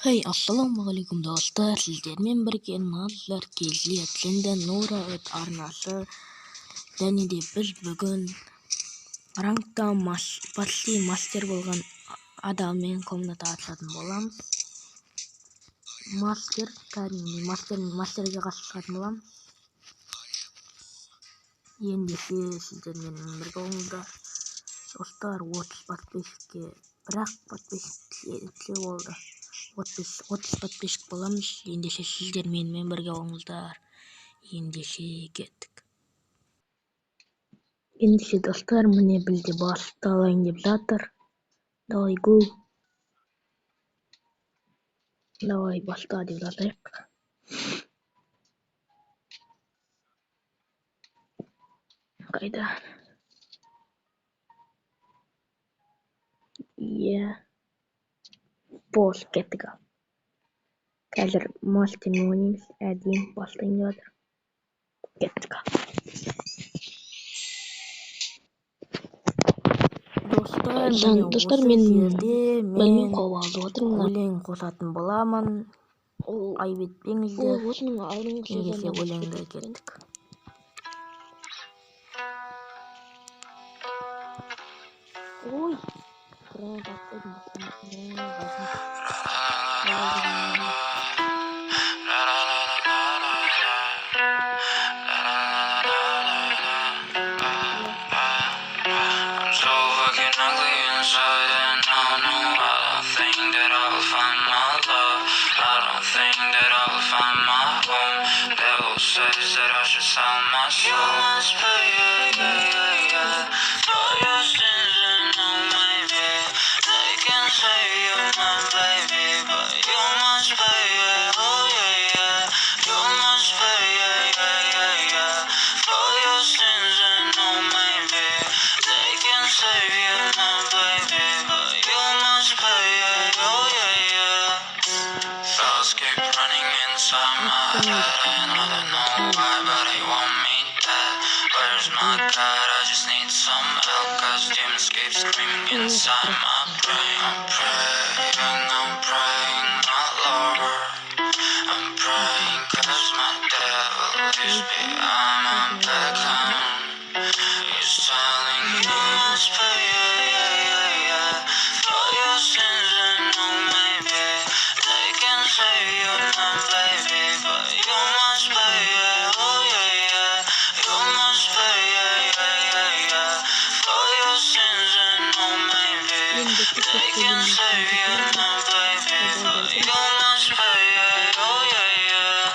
Hey, assalamualaikum dostlar. Sizlerмен бірге Назар Кезли атында Нора өт арнасы. Және де біз бүгін рангта почти мастер болған адаммен комната ашатын боламыз. Мастерге қатысатын боламыз. Ендеше сіздермен бірге болыңыздар. Достар, 30 подписчикке, бірақ подписчик болды. 30 подписчик боламыз. Ендеше сіздер менімен бірге болыңыздар. Ендеше кеттік. Ендеше достар, міне бізде басталайын деп жатыр. Давай гу. Давай баста деп жатайық. Қайда? Бос кеттік. Қазір мастермен ойнаймыз. Әдейі бастайын деп жатыр. Кеттік. Достар, мен бөлмен қауып алды отырмын. Өлең қосатын боламын. Айып етпеңіздер. Ендеше өлеңге кеттік. Ой, гранат атпадым. Says that I should sell my soul. You must pay, for your sins and no maybe. They can say you're my baby, but you must pay, oh yeah. You must pay, for your sins and no maybe. They can say you're my baby, but you must pay, oh yeah. Thoughts keep running inside my head and I don't know why, but they want me dead. Where's my God? I just need some help, cause demons keep screaming inside my brain. I'm praying, my Lord. I'm praying cause my devil is behind my back. He's telling me you must pay, for your sins and no maybe. They can say you're my baby, but you must pay, oh yeah. You must pay, for your sins and no maybe. They can say you're my baby, but you must pay, oh yeah.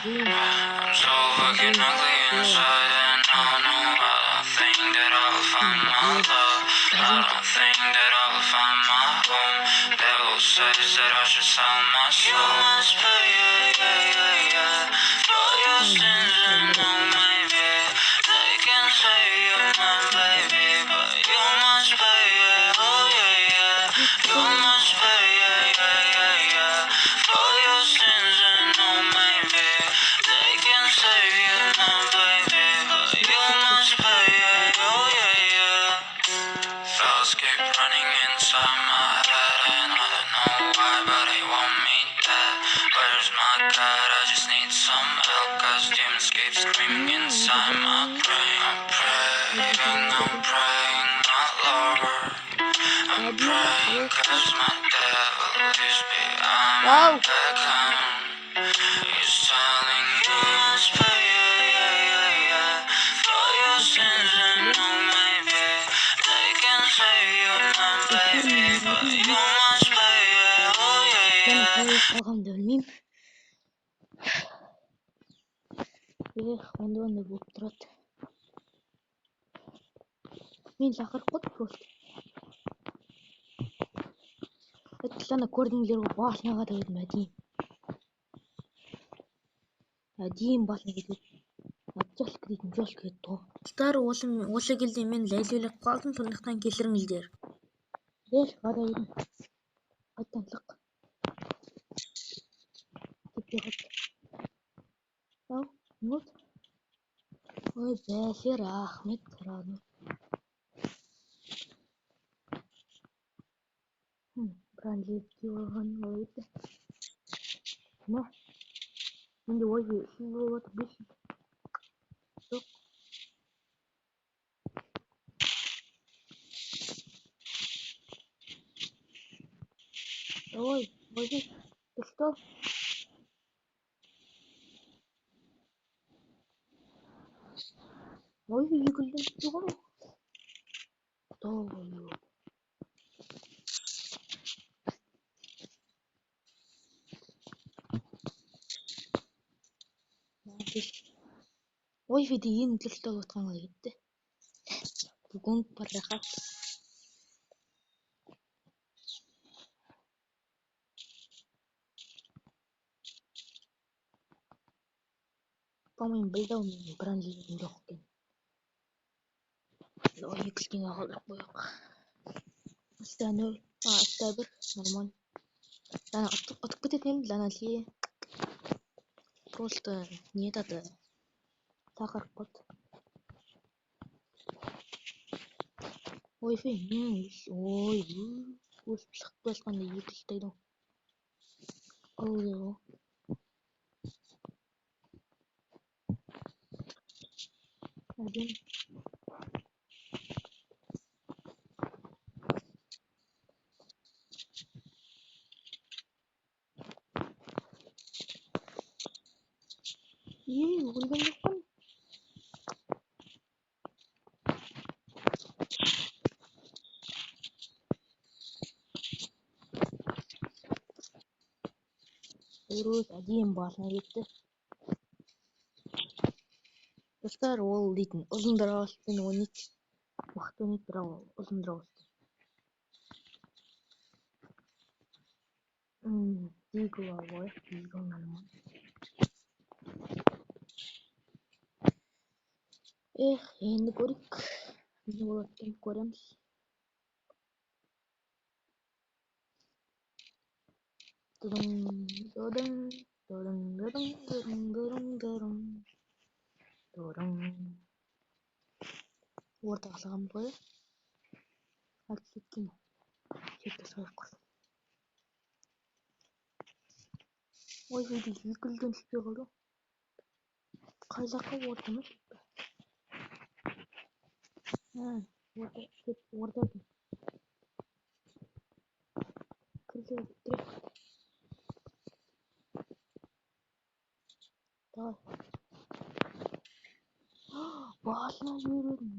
I'm so fucking ugly inside and I don't think that I'll find my love. I don't think that I'll find my home. Devil says that I should sell my soul. You must pay, for your sins and no maybe. They can say you're my baby, but you must pay, oh yeah. You must pay, for your sins and no maybe. They can say you're my baby, but you must pay, oh yeah. Thoughts keep running inside my head and I don't know why, but they want me dead. Where's my God? I just need some help, cause demons keep screaming inside my brain. I'm praying, my Lord. I'm praying cause my devil is behind my back. He's telling me you must pay, for your sins and no maybe. They can say you're my baby, but you must pay, oh yeah. Қалғанды білмеймін. Онда болып тұрады. Мен шақырып қойды просто. Ана көрдіңдер ғой, басына қатып едім әдейі басына кетеді. Жолк дейтін жолк кетті ғой. Достар, осы кезде мен ләйлөлеп қалдым, сондықтан кешіріңіздер. Беш қатып едім. Қайттан шық. Кетпей қалды. Ау, не болды? Ой, бәсе, рахмет сұрады. Бранжетке болған ойды. Ма? Менде ойды сіз болып отыр, бесіз. Жоқ. Ой, ойды. Ты что? Ойды егілден түсті ғой. Құдай. Ой, виде ең дұрыстап отқанға кетті. Бүгін бар рахат. По-моему, білді менің бранжетім жоқ екен. Ой, екіншіге қалдырып қояйық. Үсті 0. Үсті 1. Нормально. Жаңа ұтып кететін едім, жаңа просто не етады. Тақырып қалды. Ой, ой, өсіп шығып басқанда екі ұстайды. Ой, әдем. Өлген жоқпын. Өрөз әдем басына кетті. Достар, ол дейтін ұзын дауыспен ойнайды. Уақыт ойнайды, бірақ ол ұзын дауыспен. Дигл алып, дигл нормально. Енді көрейік. Не болады екен, көреміз. Ортаға салғанбыз ғой. Артып кеткен. Жерді салып құрсын. Ой, виде екілден түспей қалды. Қай жаққа орта ма? Орта екен. Кірді direkt. Давай. Басына жібердім.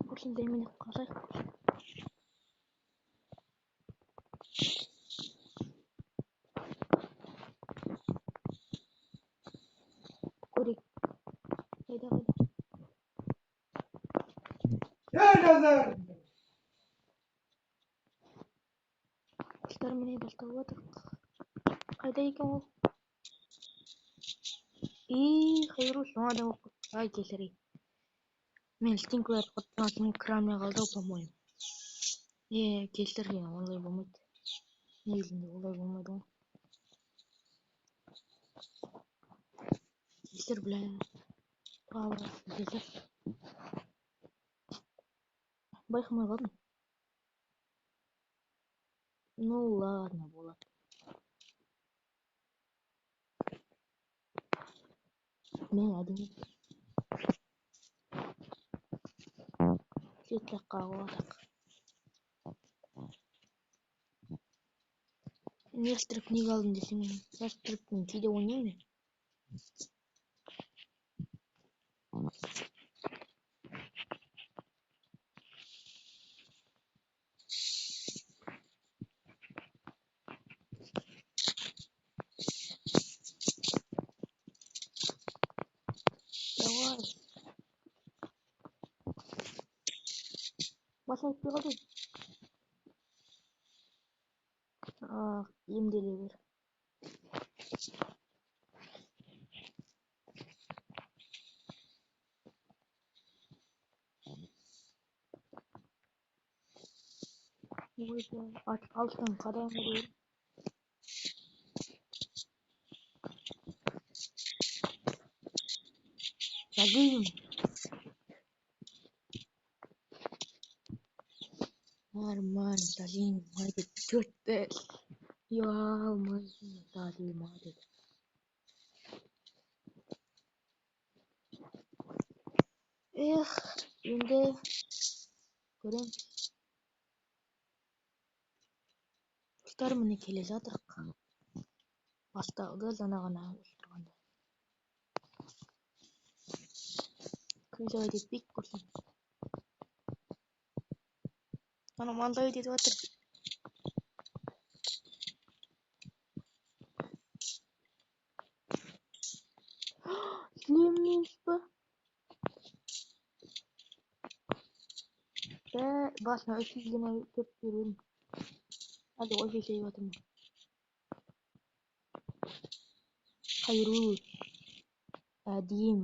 Құрсын дәйменек қалайық. Көрейік. Қайда. Құстар міне бастап отырық. Қайда екен ол? Хайрус, жаңадан оқып. Ай, кесірей. Мен стинклер құттынатын кранмен қалды, по-моему. Кесірген, олай болмайды. Негізінде олай болмайды ғой. Кесір, бля. Павра, кесір. Байқамай қалдым. Ну ладно, болады. Мен әдемі. Сүйтлек қағуадық. Ястреб неге алдым десең, ястребтің кейде ойнаймын. Давай. Баса өтпей қалды. Емделе бер. Ойда, алыстан қарайын көрейін. Жазайым. Нормально, жазайым. Haydi 4-5. Алмайсың, жазайым, haydi. Енді көрем. Достар міне келе жатырық. Басталды жаңа ғана отырғанда. Күнжай етпейік көрсін. Ана мандай деді батыр. Сілемейміз ба? Басына 324 беруім. Hadi o şey batırma. Hayır. Adim.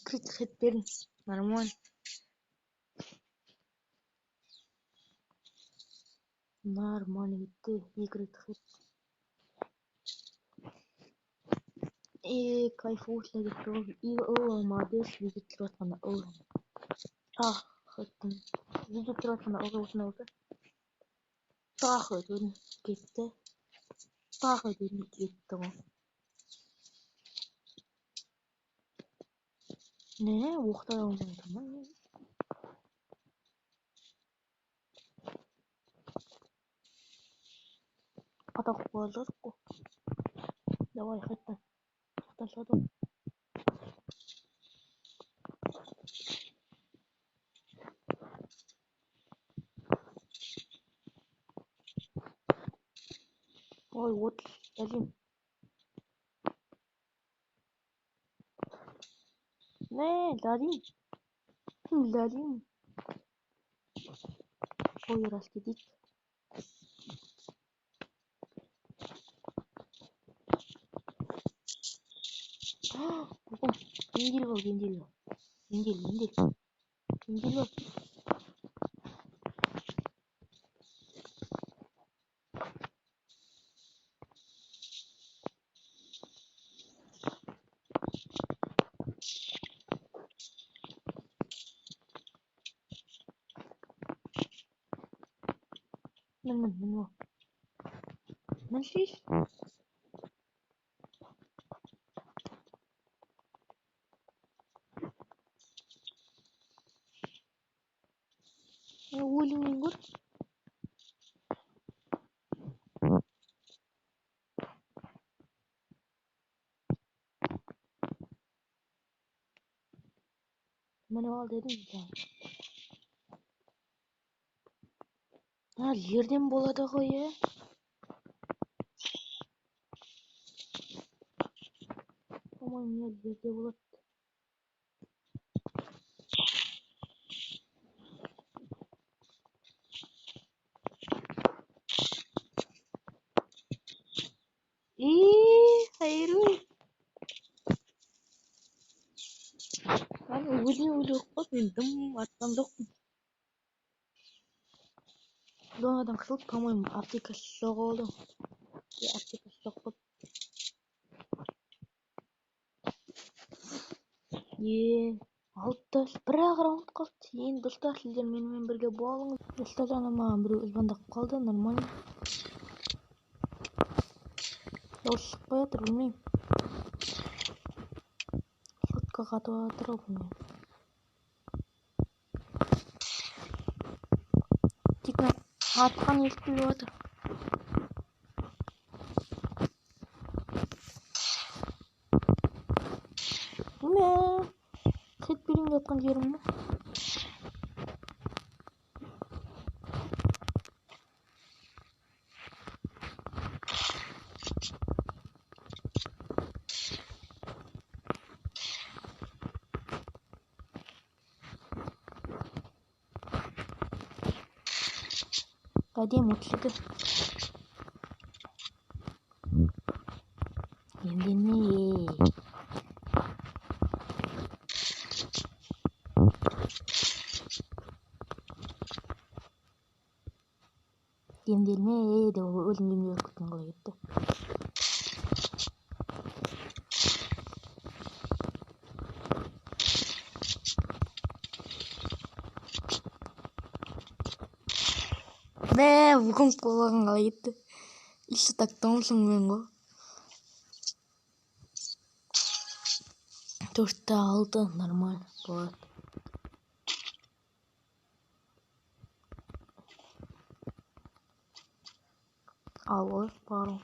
Kırık heplerin. Normal. Normal bitti. Kırık hep. Kayfuşla getiriyor. İyi olmadı. Bizi tıratmana olur. Hıttım. Bizi tıratmana oldu. Dün gitti. Dün gitti o. Ne? Uğda olmadı mı? Atak olacak o. Давай, hıttım. Taşladım. Ой, вот, один. Ne, Larin. Larin. Ой, раскидить. Oğlum, mendil var, mendil var. Mendil var. Мен var. Men şiş. Ölümün gör. Beni al dedim ya. Ha, yerden boladı o ya. Aman ya, yerde boladı. Hayır. Ben ölüyorum. Bak benim arkamda. Doğadan kılıp kamayım. Afrika şok oldu. Afrika şok oldu. Алты бір-ақ раунд қалды. Енді достар, сіздер менімен бірге болыңыз. Достар, жаңа маған біреу звондап қалды, нормально. Дауыс шықпай жатыр, білмеймін. Сотқа қатып жатыр, білмеймін. Атқан естіліп жатыр. Мә, кетпелің жатқан жерім ма? Әдем ұтшыды. Енді не? Емделме деп өзім емдеп күттім қалай кетті. Бә, бүгін қолағын қалай кетті. Еще так томсың мен ғой. 4-6 нормально болады. Ал ой, бару.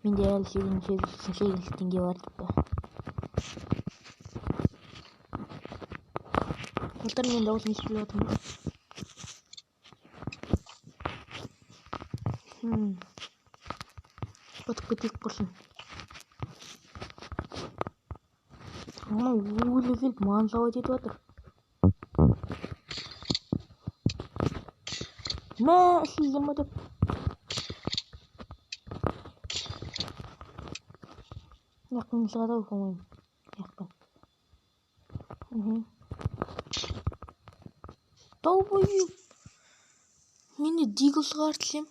Менде әлі 8 теңге бар тіпті. Былтыр мен даусым естіліп жатырмын. Өтіп кетейік құрсын. Ана өлі келіп маған сауат етіп жатыр. Мә, сізден ма деп. Яқын шығады ау, по-моему. Яқын. Долбоеб. Менде дигл шығар десем.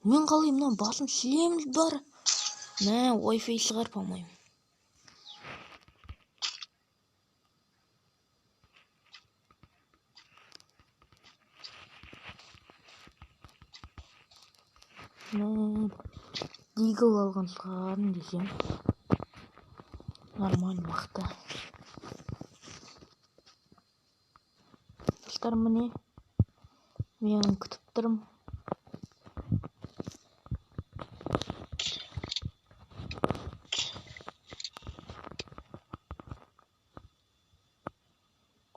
Мен қалай мына басым сілеміз бар. Мә, Wi-Fi шығар, по-моему. Дигл алған шығарын десем. Нормально мықты. Достар, міне мен күтіп тұрмын.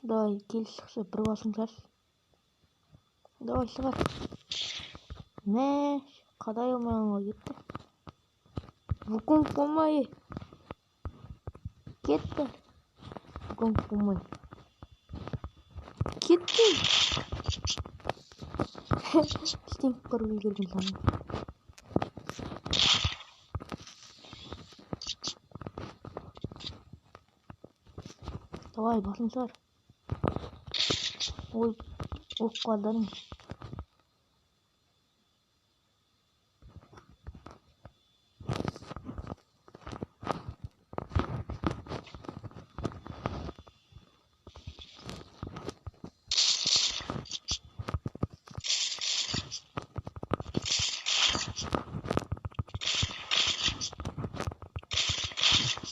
Давай, кел шықшы, бір басым шаш. Давай, шығар. Мә, қадай алмай кетті. Вуконг болмай. Кетті. Вуконг болмай. Кетті. Стеніп көріп үлгерген саным. Давай, басым шығар. Ой, оққадарым.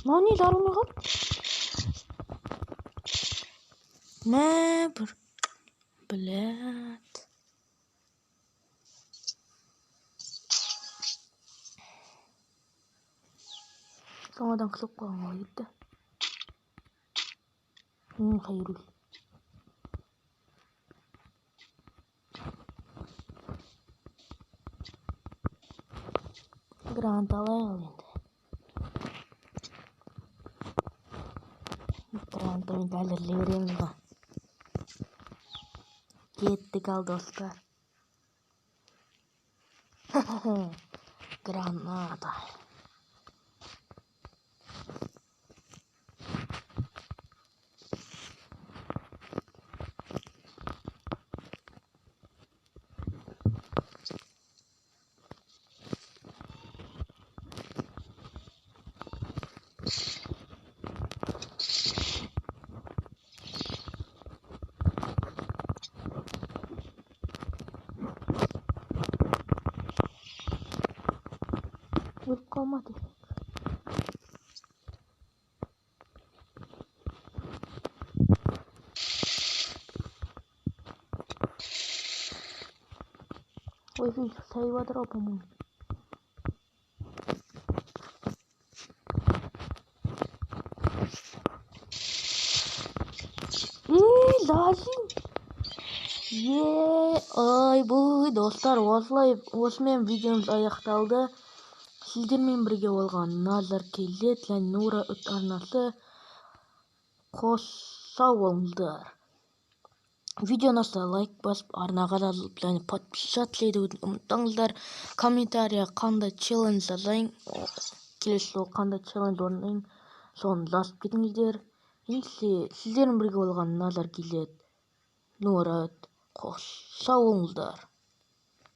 Нани жарылмай қалды. Мә, бір. Блядь. Жаңадан қысып қалған ғой кетті. Қайырыл. Грант алайық енді. Грантымен әзірлей береміз ғой. Кеттік ал достар. Граната. Өліп қалмады. Ой, сайвадыр апамын. Лазим. Ой, достар, осымен видеомыз аяқталды. Сіздермен бірге болған Назар Келет және Нура Үт арнасы. Қош сау болыңыздар. Видео ұнаса лайк басып, арнаға жазылып және подписаться етуді ұмытпаңыздар. Комментария қандай челлендж жазайын, келесі жолы қандай челлендж орындайын, соны жазып кетіңіздер. Сіздермен бірге болған Назар Келет, Нура Үт. Қош сау болыңыздар.